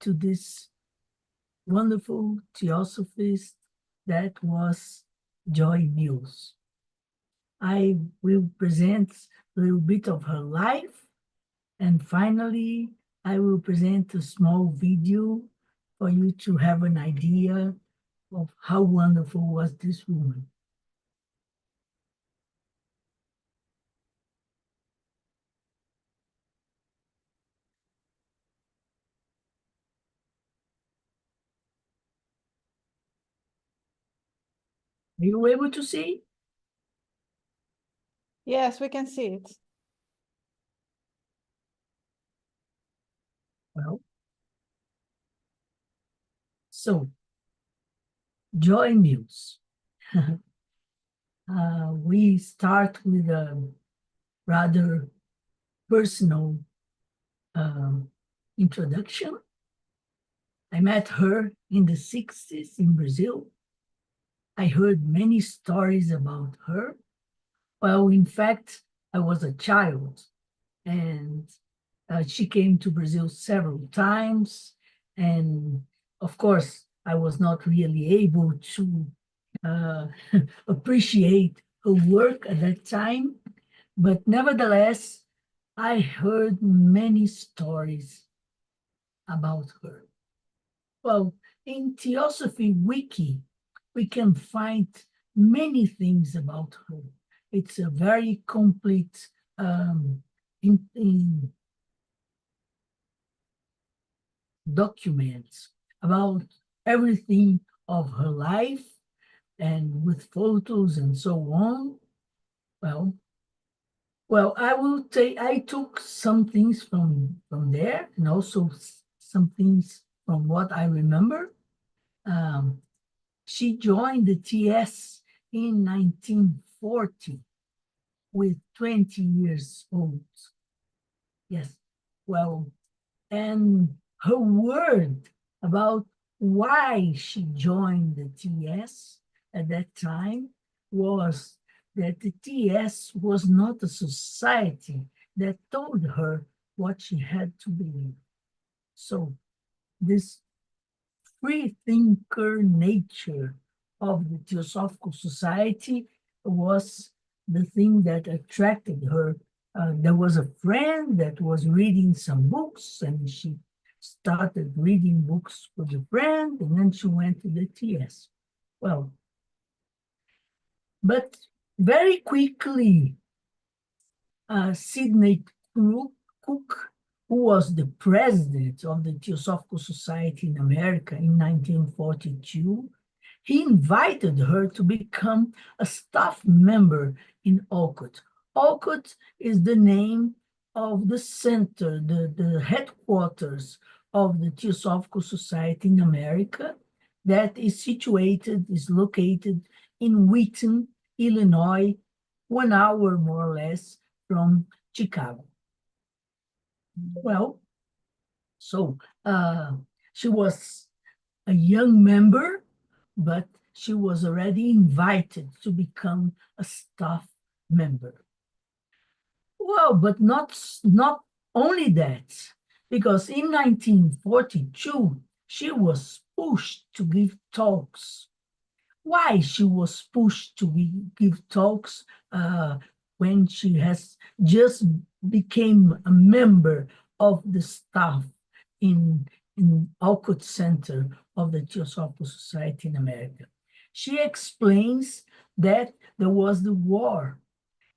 to this wonderful theosophist that was Joy Mills. I will present a little bit of her life, and finally, I will present a small video for you to have an idea of how wonderful was this woman. Are you able to see? Yes, we can see it. Well, so Joy Mills. We start with a rather personal introduction. I met her in the 60s in Brazil. I heard many stories about her. Well, in fact, I was a child, and she came to Brazil several times. And of course, I was not really able to uh, appreciate her work at that time. But nevertheless, I heard many stories about her. Well, in Theosophy Wiki, we can find many things about her. It's a very complete in documents about everything of her life and with photos and so on. Well, I took some things from there and also some things from what I remember. Um, she joined the TS in 1940 with 20 years old. Yes, well, and her word about why she joined the TS at that time was that the TS was not a society that told her what she had to believe. So this free thinker nature of the Theosophical Society was the thing that attracted her. There was a friend that was reading some books, and she started reading books with a friend, and then she went to the TS. Well, but very quickly, Sidney Cook, who was the president of the Theosophical Society in America in 1942, he invited her to become a staff member in Olcott. Olcott is the name of the center, the headquarters of the Theosophical Society in America that is located in Wheaton, Illinois, 1 hour more or less from Chicago. Well, so she was a young member, but she was already invited to become a staff member. Well, but not only that, because in 1942, she was pushed to give talks. Why she was pushed to give talks when she has just became a member of the staff in Alcott Center of the Theosophical Society in America. She explains that there was the war,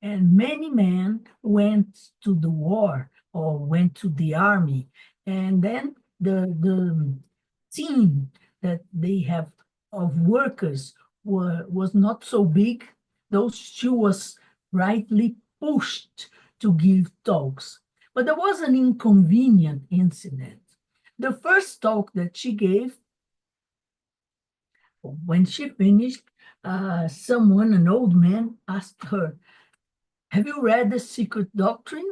and many men went to the war or went to the army, and then the team that they have of workers was not so big. She was rightly pushed to give talks. But there was an inconvenient incident. The first talk that she gave, when she finished, an old man, asked her, "Have you read The Secret Doctrine?"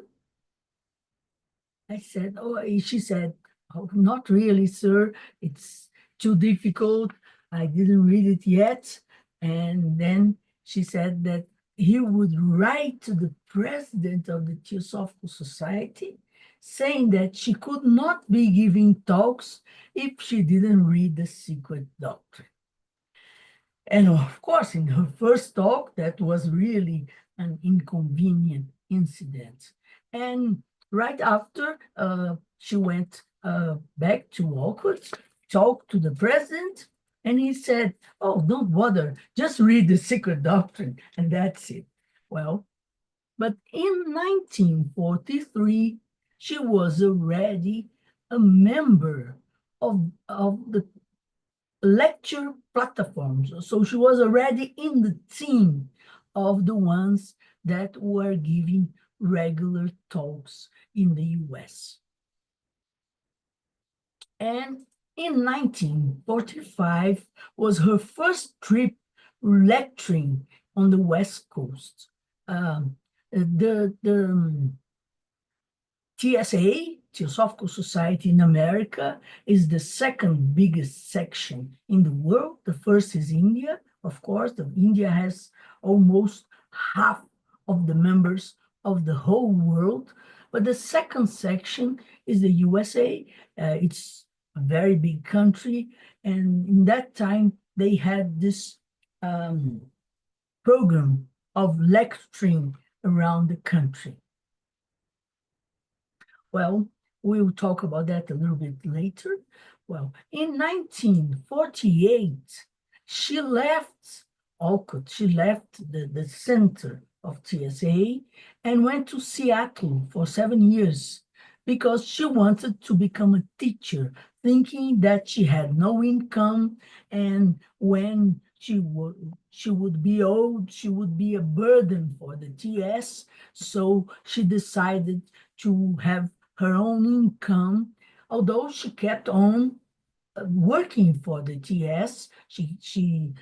I said, "Oh," she said, "Oh, not really, sir. It's too difficult. I didn't read it yet." And then she said that he would write to the president of the Theosophical Society saying that she could not be giving talks if she didn't read the secret doctrine. And of course, in her first talk, that was really an inconvenient incident. And right after, she went back to Walcott, talked to the president, and he said, "Oh, don't bother, just read the secret doctrine, and that's it." Well, but in 1943, she was already a member of the lecture platforms. So she was already in the team of the ones that were giving regular talks in the US. And in 1945 was her first trip lecturing on the West Coast. The TSA, Theosophical Society in America, is the second biggest section in the world. The first is India, of course. India has almost half of the members of the whole world. But the second section is the USA. It's a very big country. And in that time, they had this program of lecturing around the country. Well, we'll talk about that a little bit later. Well, in 1948, she left Alcott, she left the center of TSA and went to Seattle for 7 years because she wanted to become a teacher, thinking that she had no income, and when she would be old, she would be a burden for the TS. So she decided to have her own income, although she kept on working for the TS. She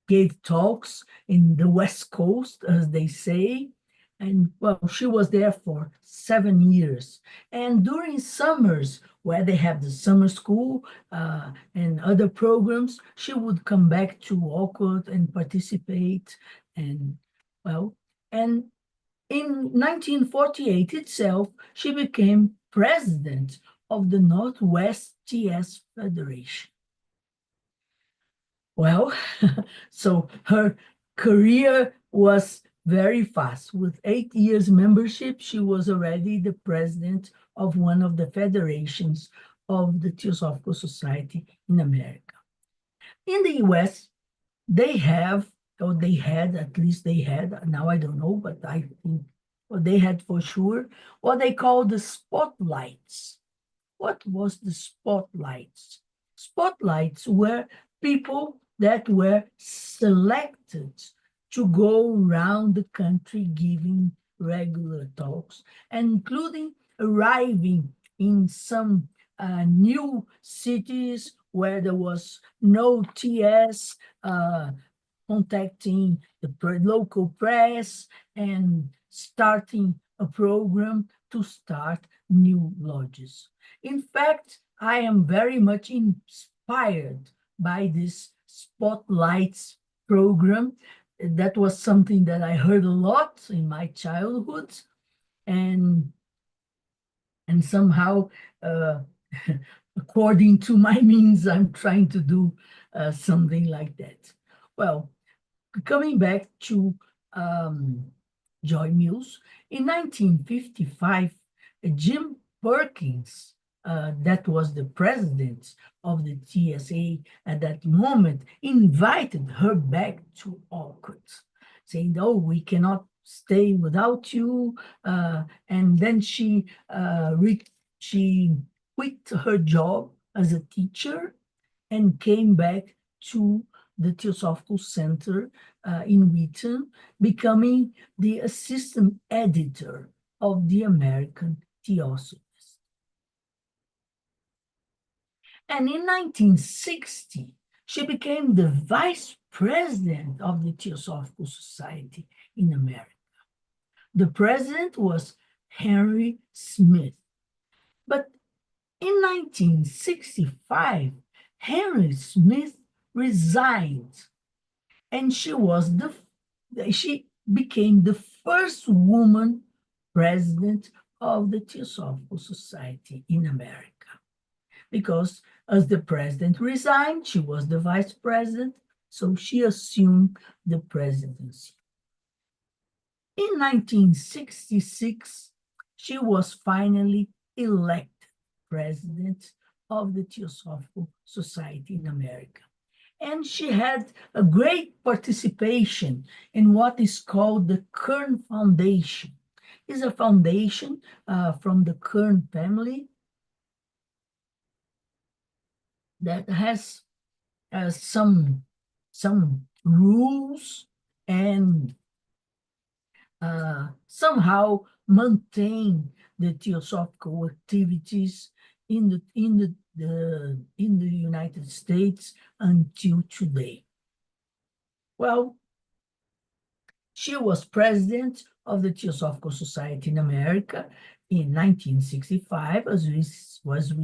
gave talks in the West Coast, as they say, and well, she was there for 7 years. And during summers, where they have the summer school and other programs, she would come back to Walcott and participate. And well, and in 1948 itself, she became president of the Northwest TS Federation. Well, so her career was very fast. With 8 years membership, she was already the president of one of the federations of the Theosophical Society in America. In the US, they have, or they had, at least they had, now I don't know, but I think well, they had for sure, what they call the spotlights. What was the spotlights? Spotlights were people that were selected to go around the country giving regular talks, including arriving in some new cities where there was no TS, contacting the local press and starting a program to start new lodges. In fact, I am very much inspired by this Spotlights program. That was something that I heard a lot in my childhood, and somehow, according to my means, I'm trying to do something like that. Well, coming back to Joy Mills, in 1955, Jim Perkins, that was the president of the TSA at that moment, invited her back to Alcott, saying, "Oh, we cannot stay without you." And then she quit her job as a teacher and came back to the Theosophical Center in Wheaton, becoming the assistant editor of the American Theosophist. And in 1960, she became the vice president of the Theosophical Society in America. The president was Henry Smith. But in 1965, Henry Smith resigned, and she became the first woman president of the Theosophical Society in America. Because as the president resigned, she was the vice president, so she assumed the presidency. In 1966, she was finally elected president of the Theosophical Society in America. And she had a great participation in what is called the Kern Foundation. It's a foundation from the Kern family that has some rules and somehow maintain the theosophical activities in the United States until today. Well, she was president of the Theosophical Society in America in 1965, as we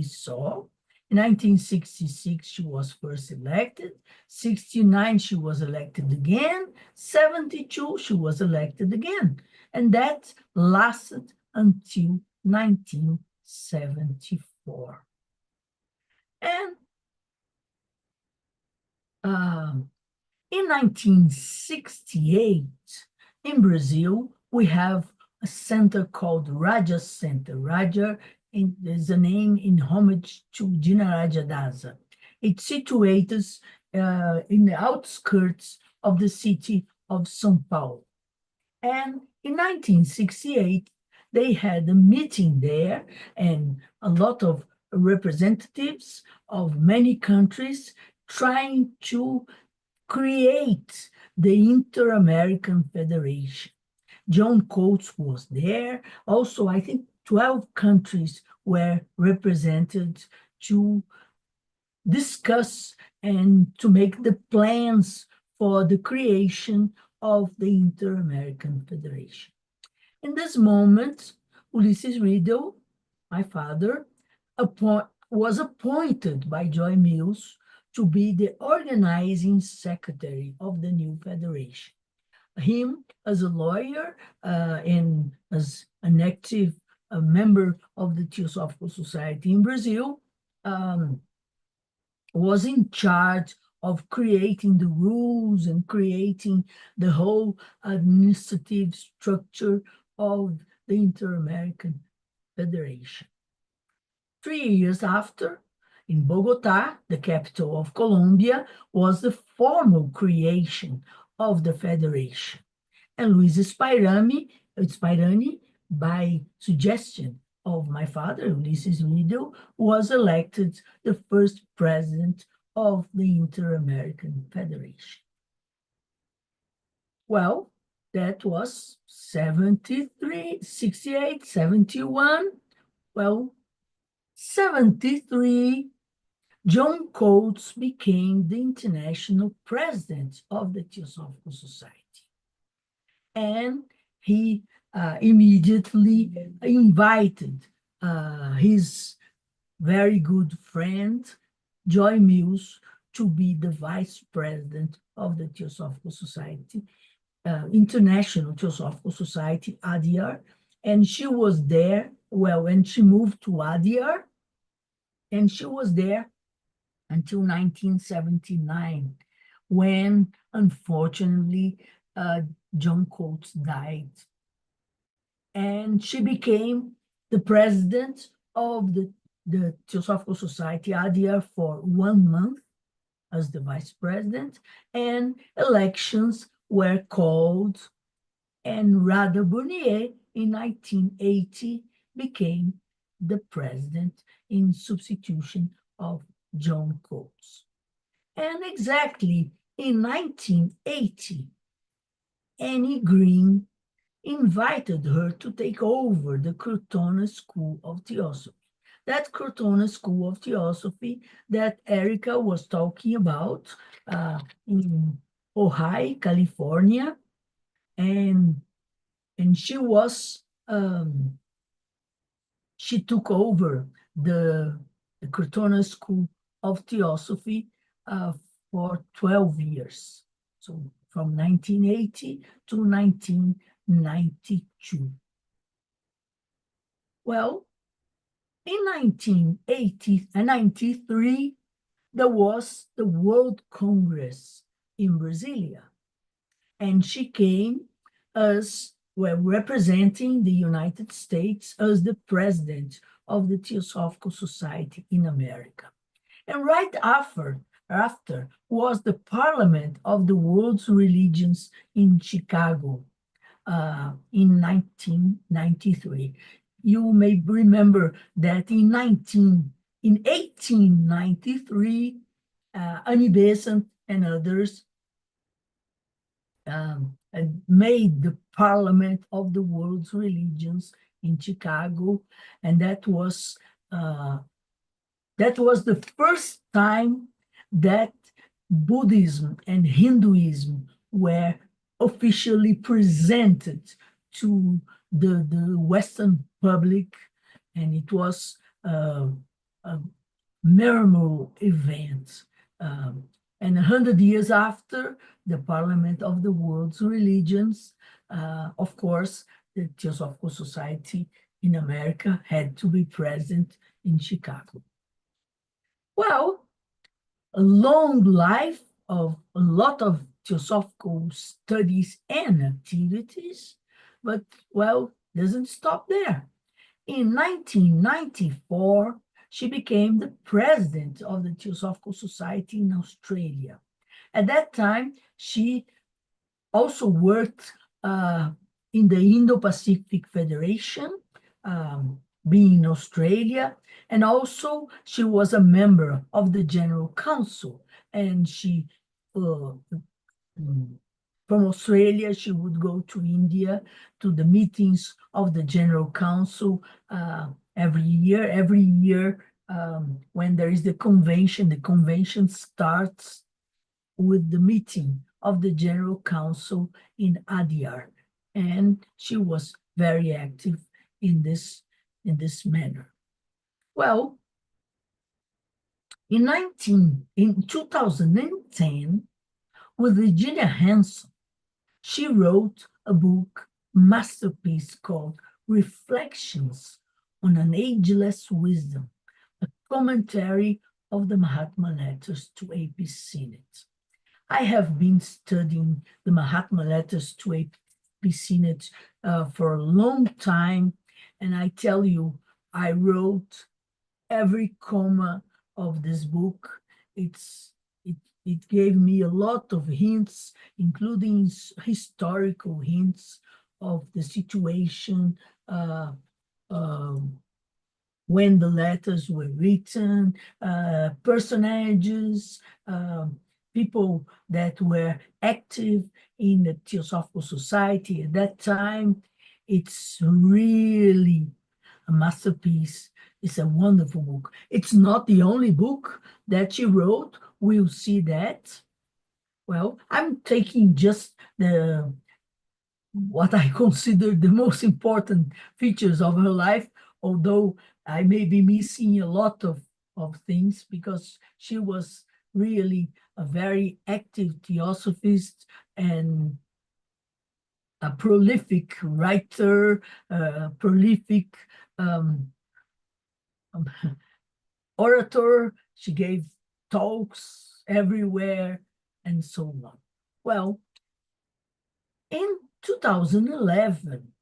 saw. In 1966, she was first elected. 69, she was elected again. 72, she was elected again. And that lasted until 1974. And in 1968, in Brazil, we have a center called Raja Center. Raja is a name in homage to Dinaraja Dasa. It's situated in the outskirts of the city of São Paulo. And in 1968, they had a meeting there, and a lot of representatives of many countries trying to create the Inter-American Federation. John Coates was there. Also, I think 12 countries were represented to discuss and to make the plans for the creation of the Inter-American Federation. In this moment, Ulysses Riddle, my father, was appointed by Joy Mills to be the organizing secretary of the new federation. Him, as a lawyer and as an active member of the Theosophical Society in Brazil, was in charge of creating the rules and creating the whole administrative structure of the Inter-American Federation. 3 years after, in Bogotá, the capital of Colombia, was the formal creation of the federation. And Luiz Spirani, by suggestion of my father, Ulysses Riddle, was elected the first president of the Inter-American Federation. Well, that was 73, 68, 71. Well, 73, John Coates became the international president of the Theosophical Society. And he immediately invited his very good friend, Joy Mills, to be the vice president of the Theosophical Society, International Theosophical Society, ADIAR. And she was there, well, when she moved to ADIAR, and she was there until 1979, when, unfortunately, John Coates died. And she became the president of the Theosophical Society, ADIAR, for 1 month as the vice president, and elections were called, and Radha Burnier in 1980 became the president in substitution of John Coates. And exactly in 1980, Annie Green invited her to take over the Crotona School of Theosophy. That Crotona School of Theosophy that Erica was talking about in Ohio, California, and she was she took over the Crotona School of Theosophy for 12 years, so from 1980 to 1992. Well, in 1993, there was the World Congress in Brasilia, and she came as well representing the United States as the president of the Theosophical Society in America. And right after was the Parliament of the World's Religions in Chicago in 1993. You may remember that in 1893, Annie Besant and others and made the Parliament of the World's Religions in Chicago, and uh, that was the first time that Buddhism and Hinduism were officially presented to the Western public, and it was a memorable event. And 100 years after the Parliament of the World's Religions, of course, the Theosophical Society in America had to be present in Chicago. Well, a long life of a lot of theosophical studies and activities, but, well, doesn't stop there. In 1994, she became the president of the Theosophical Society in Australia. At that time, she also worked in the Indo-Pacific Federation, being in Australia, and also she was a member of the General Council, and she from Australia, she would go to India to the meetings of the General Council every year. Every year, when there is the convention starts with the meeting of the General Council in Adyar, and she was very active in this manner. Well, in 2010, with Virginia Hanson, she wrote a book, masterpiece called Reflections on an Ageless Wisdom, a commentary of the Mahatma Letters to AP Synod. I have been studying the Mahatma Letters to AP Synod for a long time, and I tell you, I wrote every comma of this book. It gave me a lot of hints, including historical hints of the situation when the letters were written, personages, people that were active in the Theosophical Society at that time. It's really a masterpiece. It's a wonderful book. It's not the only book that she wrote. We'll see that. Well, I'm taking just what I consider the most important features of her life, although I may be missing a lot of things, because she was really a very active theosophist and a prolific writer, prolific orator. She gave talks everywhere and so on. Well, in 2011,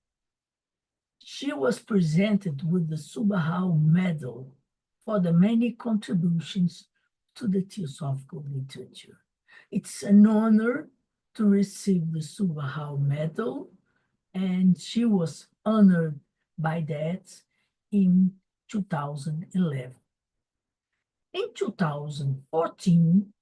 she was presented with the Subahal Medal for the many contributions to the Theosophical literature. It's an honor to receive the Subahal Medal, and she was honored by that in 2011. In 2014,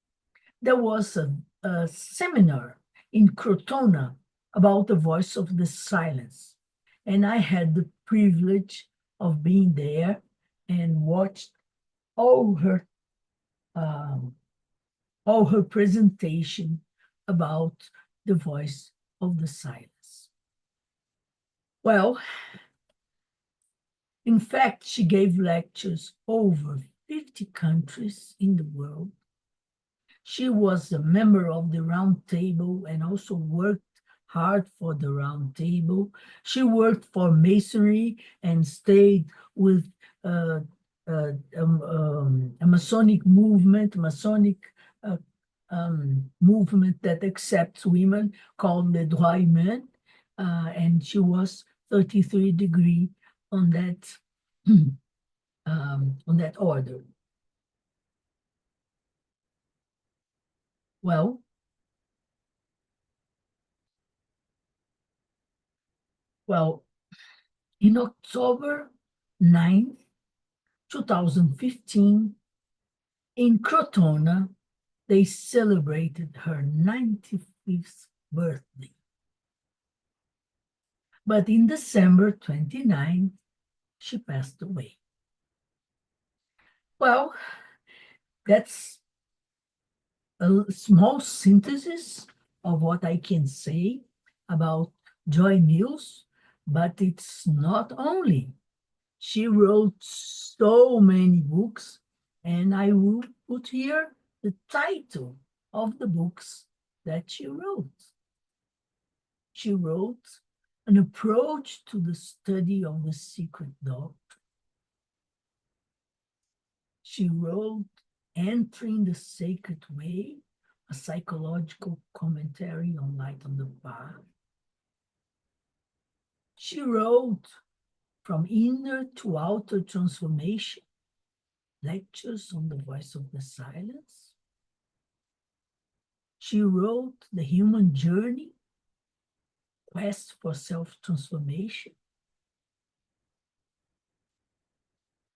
there was a seminar in Crotona about the voice of the silence, and I had the privilege of being there and watched all her presentation about the voice of the silence. Well, in fact, she gave lectures over 50 countries in the world. She was a member of the Round Table and also worked hard for the Round Table. She worked for Masonry and stayed with uh, a Masonic uh, movement that accepts women called Les Droits Humains, and she was 33 degree on that on that order. Well, well, in October 9th, 2015, in Crotona, they celebrated her 95th birthday. But in December 29th, she passed away. Well, that's a small synthesis of what I can say about Joy Mills, but it's not only. She wrote so many books, and I will put here the title of the books that she wrote. She wrote An Approach to the Study of the Secret Doctrine. She wrote Entering the Sacred Way, a psychological commentary on Light on the Path. She wrote From Inner to Outer Transformation, Lectures on the Voice of the Silence. She wrote The Human Journey, Quest for Self-Transformation.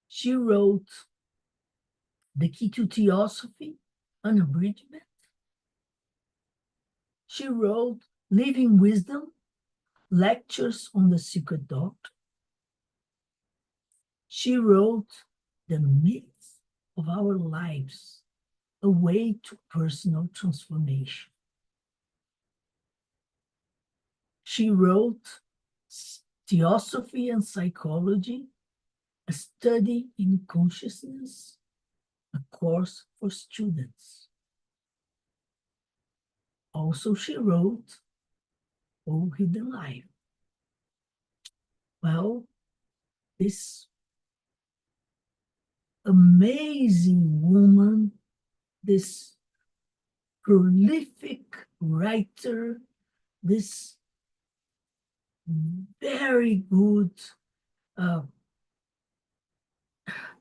She wrote The Key to Theosophy, An Abridgment. She wrote Living Wisdom, Lectures on the Secret Doctrine. She wrote The Myths of Our Lives, A Way to Personal Transformation. She wrote Theosophy and Psychology, A Study in Consciousness, a course for students. Also, she wrote Oh Hidden Life. Well, this amazing woman, this prolific writer, this very good uh,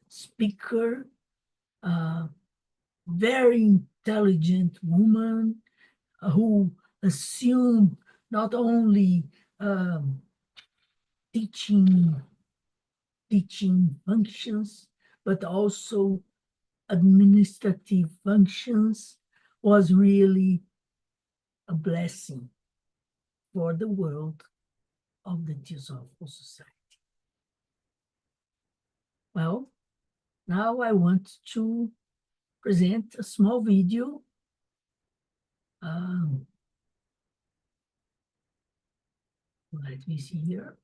speaker, very intelligent woman who assumed not only um, teaching functions, but also administrative functions, was really a blessing for the world of the Theosophical Society. Well, now I want to present a small video. Let me see here.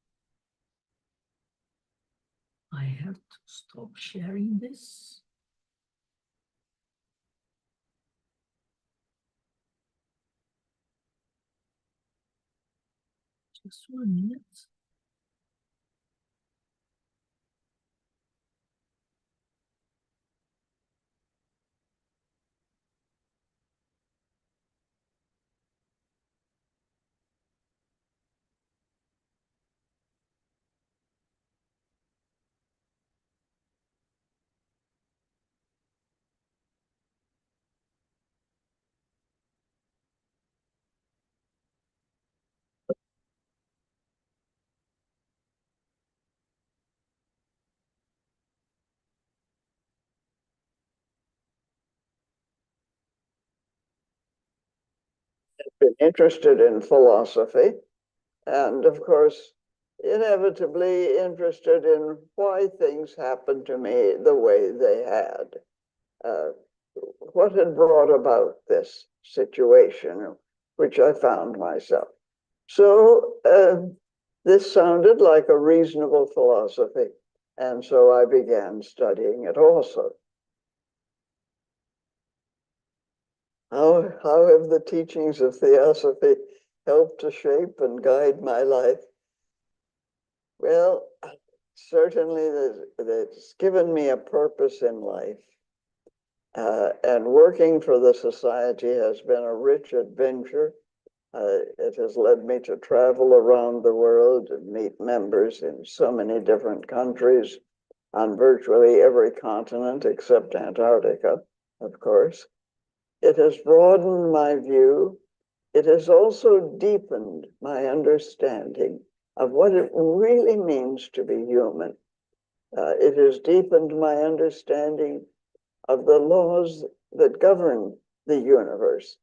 I have to stop sharing this. Just 1 minute. Been interested in philosophy, and of course, inevitably interested in why things happened to me the way they had. Uh, what had brought about this situation, which I found myself. So this sounded like a reasonable philosophy, and so I began studying it also. How have the teachings of theosophy helped to shape and guide my life? Well, certainly it's given me a purpose in life. And working for the society has been a rich adventure. It has led me to travel around the world and meet members in so many different countries on virtually every continent except Antarctica, of course. It has broadened my view. It has also deepened my understanding of what it really means to be human. It has deepened my understanding of the laws that govern the universe,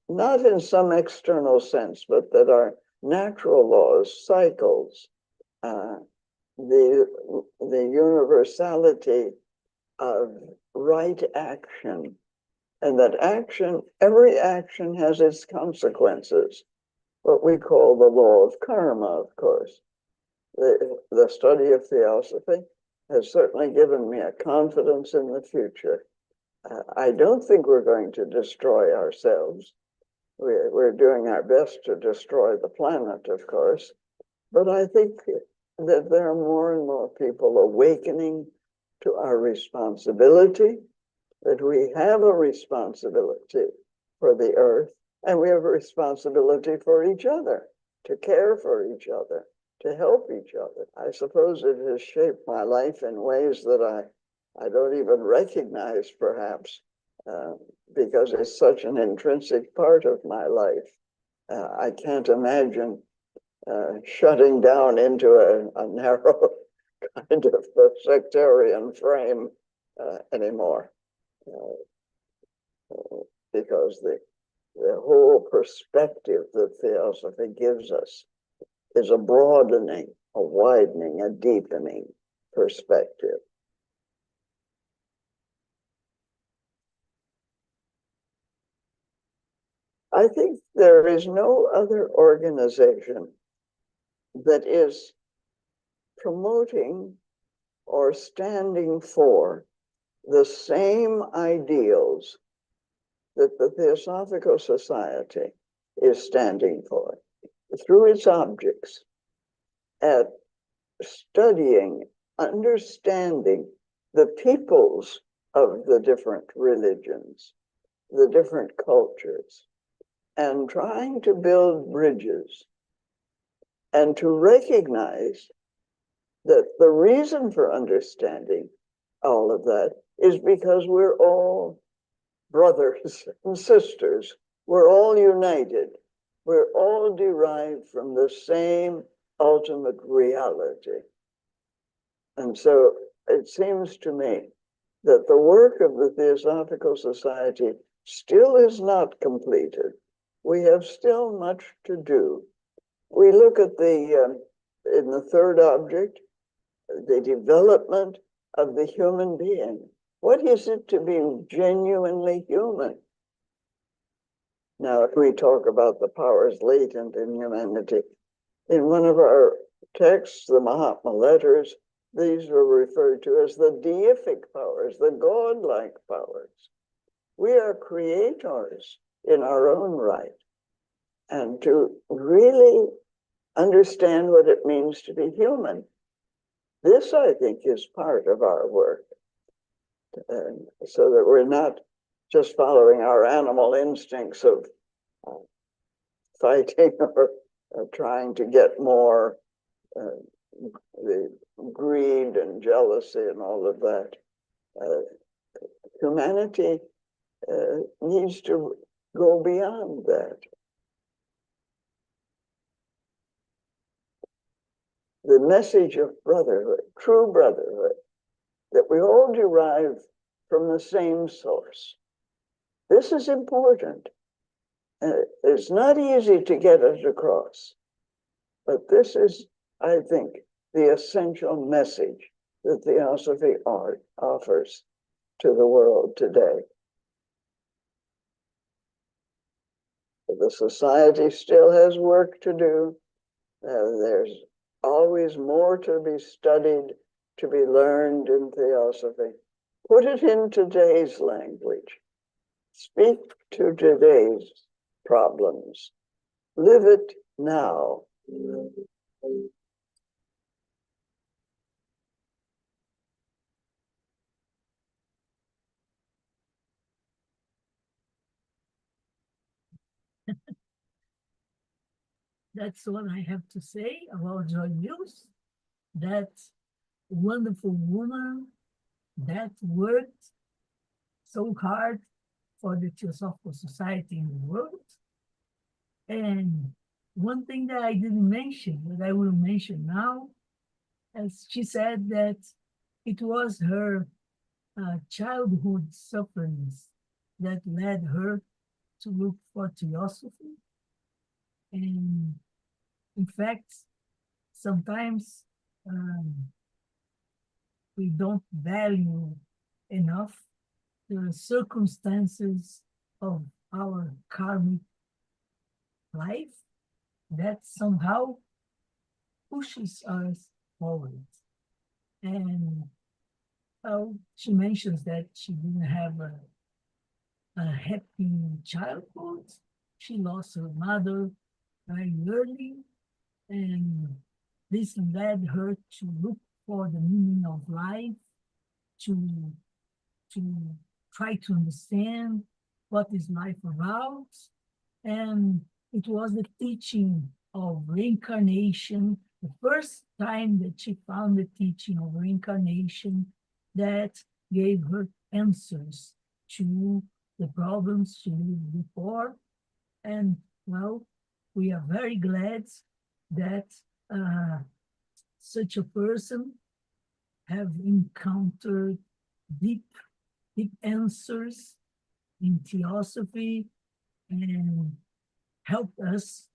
not in some external sense, but that are natural laws, cycles, uh, the universality of right action, and that every action has its consequences, what we call the law of karma, of course. The study of theosophy has certainly given me a confidence in the future. I don't think we're going to destroy ourselves. We're doing our best to destroy the planet, of course, but I think that there are more and more people awakening to our responsibility, that we have a responsibility for the earth, and we have a responsibility for each other, to care for each other, to help each other. I suppose it has shaped my life in ways that I don't even recognize, perhaps, because it's such an intrinsic part of my life. I can't imagine shutting down into a narrow kind of sectarian frame anymore, because the whole perspective that theosophy gives us is a broadening, a widening, a deepening perspective. I think there is no other organization that is promoting or standing for the same ideals that the Theosophical Society is standing for through its objects at studying, understanding the peoples of the different religions, the different cultures, and trying to build bridges and to recognize that the reason for understanding all of that is because we're all brothers and sisters. We're all united. We're all derived from the same ultimate reality. And so it seems to me that the work of the Theosophical Society still is not completed. We have still much to do. We look at in the third object, the development of the human being. What is it to be genuinely human? Now, if we talk about the powers latent in humanity, in one of our texts, the Mahatma letters, these were referred to as the deific powers, the godlike powers. We are creators in our own right. And to really understand what it means to be human, this, I think, is part of our work. So that we're not just following our animal instincts of fighting or trying to get more, the greed and jealousy and all of that. Humanity needs to go beyond that. The message of brotherhood, true brotherhood, that we all derive from the same source. This is important. It's not easy to get it across, but this is, I think, the essential message that Theosophy art offers to the world today. The society still has work to do. There's always more to be studied, to be learned in Theosophy. Put it in today's language. Speak to today's problems. Live it now. That's what I have to say about Joy Mills. That wonderful woman that worked so hard for the Theosophical Society in the world. And one thing that I didn't mention, but I will mention now, as she said that it was her childhood sufferings that led her to look for Theosophy. And in fact, sometimes we don't value enough the circumstances of our karmic life that somehow pushes us forward. And well, she mentions that she didn't have a happy childhood. She lost her mother very early, and this led her to look for the meaning of life, to to try to understand what is life about. And it was the teaching of reincarnation, the first time that she found the teaching of reincarnation that gave her answers to the problems she lived before. And well, we are very glad that uh, such a person have encountered deep, deep answers in theosophy and helped us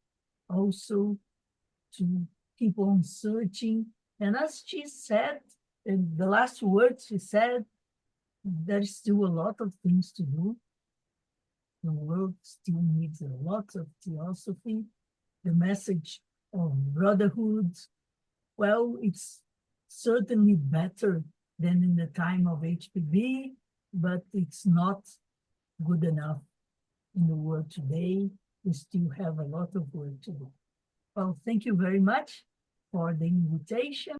also to keep on searching. And as she said, in the last words she said, there's still a lot of things to do. The world still needs a lot of theosophy. The message of brotherhood, well, it's certainly better than in the time of HPV, but it's not good enough in the world today. We still have a lot of work to do. Well, thank you very much for the invitation.